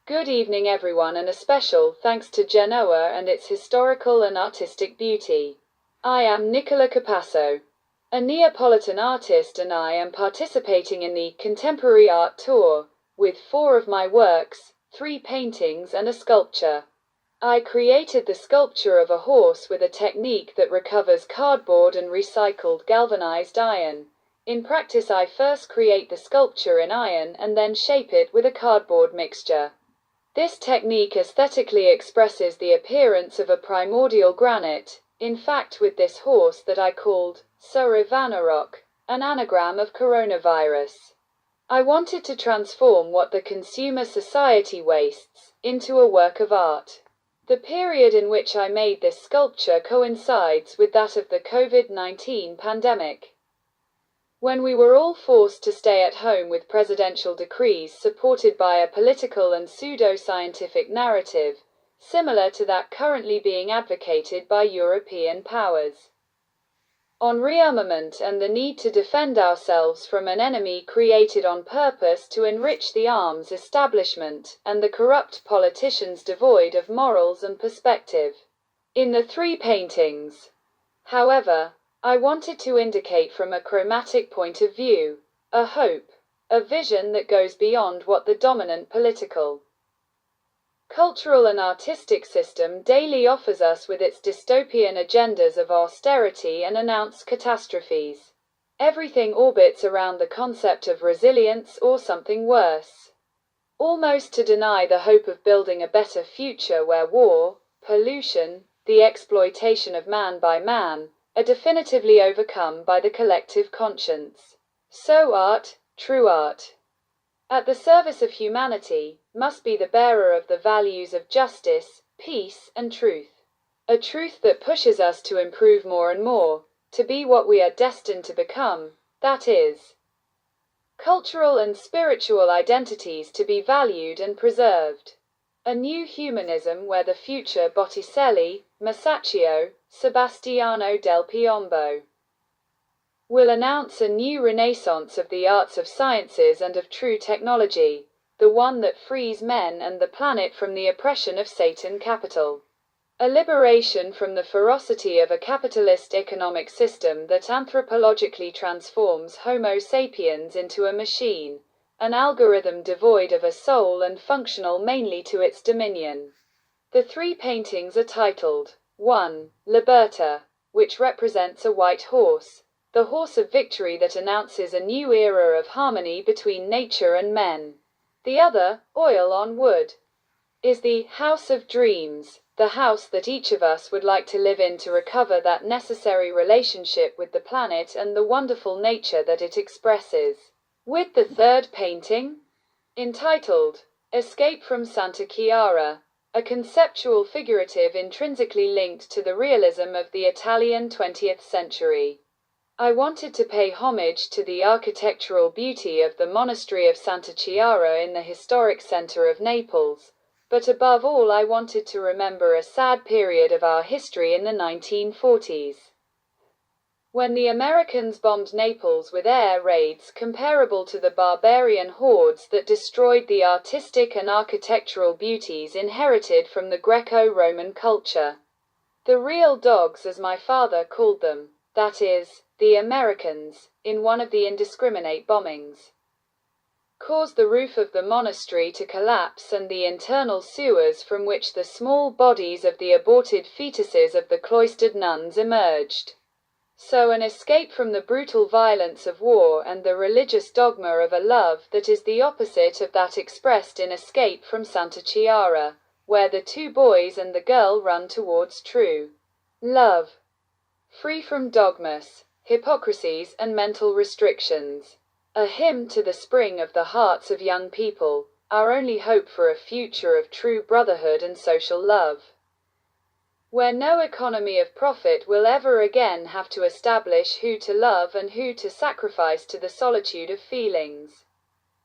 Good evening everyone, and a special thanks to Genoa and its historical and artistic beauty. I am Nicola Capasso, a Neapolitan artist, and I am participating in the Contemporary Art Tour, with 4 of my works, 3 paintings and a sculpture. I created the sculpture of a horse with a technique that recovers cardboard and recycled galvanized iron. In practice, I first create the sculpture in iron and then shape it with a cardboard mixture. This technique aesthetically expresses the appearance of a primordial granite, in fact with this horse that I called Surivanarok, an anagram of coronavirus. I wanted to transform what the consumer society wastes into a work of art. The period in which I made this sculpture coincides with that of the COVID-19 pandemic, when we were all forced to stay at home with presidential decrees supported by a political and pseudo-scientific narrative, similar to that currently being advocated by European powers, on rearmament and the need to defend ourselves from an enemy created on purpose to enrich the arms establishment and the corrupt politicians devoid of morals and perspective. In the 3 paintings, however, I wanted to indicate from a chromatic point of view, a hope, a vision that goes beyond what the dominant political, cultural and artistic system daily offers us with its dystopian agendas of austerity and announced catastrophes. Everything orbits around the concept of resilience or something worse, almost to deny the hope of building a better future where war, pollution, the exploitation of man by man, are definitively overcome by the collective conscience. So art, true art, at the service of humanity, must be the bearer of the values of justice, peace, and truth. A truth that pushes us to improve more and more, to be what we are destined to become, that is, cultural and spiritual identities to be valued and preserved. A new humanism where the future Botticelli, Masaccio, Sebastiano del Piombo will announce a new renaissance of the arts of sciences and of true technology, the one that frees men and the planet from the oppression of Satan capital. A liberation from the ferocity of a capitalist economic system that anthropologically transforms Homo sapiens into a machine, an algorithm devoid of a soul and functional mainly to its dominion. The 3 paintings are titled 1. Liberta, which represents a white horse, the horse of victory that announces a new era of harmony between nature and men. The other, Oil on Wood, is the House of Dreams, the house that each of us would like to live in to recover that necessary relationship with the planet and the wonderful nature that it expresses. With the 3rd painting, entitled Escape from Santa Chiara, a conceptual figurative intrinsically linked to the realism of the Italian 20th century. I wanted to pay homage to the architectural beauty of the monastery of Santa Chiara in the historic center of Naples, but above all I wanted to remember a sad period of our history in the 1940s. When the Americans bombed Naples with air raids comparable to the barbarian hordes that destroyed the artistic and architectural beauties inherited from the Greco-Roman culture. The real dogs, as my father called them, that is, the Americans, in one of the indiscriminate bombings, caused the roof of the monastery to collapse and the internal sewers from which the small bodies of the aborted fetuses of the cloistered nuns emerged. So an escape from the brutal violence of war and the religious dogma of a love that is the opposite of that expressed in Escape from Santa Chiara, where the 2 boys and the girl run towards true love, free from dogmas, hypocrisies, and mental restrictions. A hymn to the spring of the hearts of young people, our only hope for a future of true brotherhood and social love, where no economy of profit will ever again have to establish who to love and who to sacrifice to the solitude of feelings.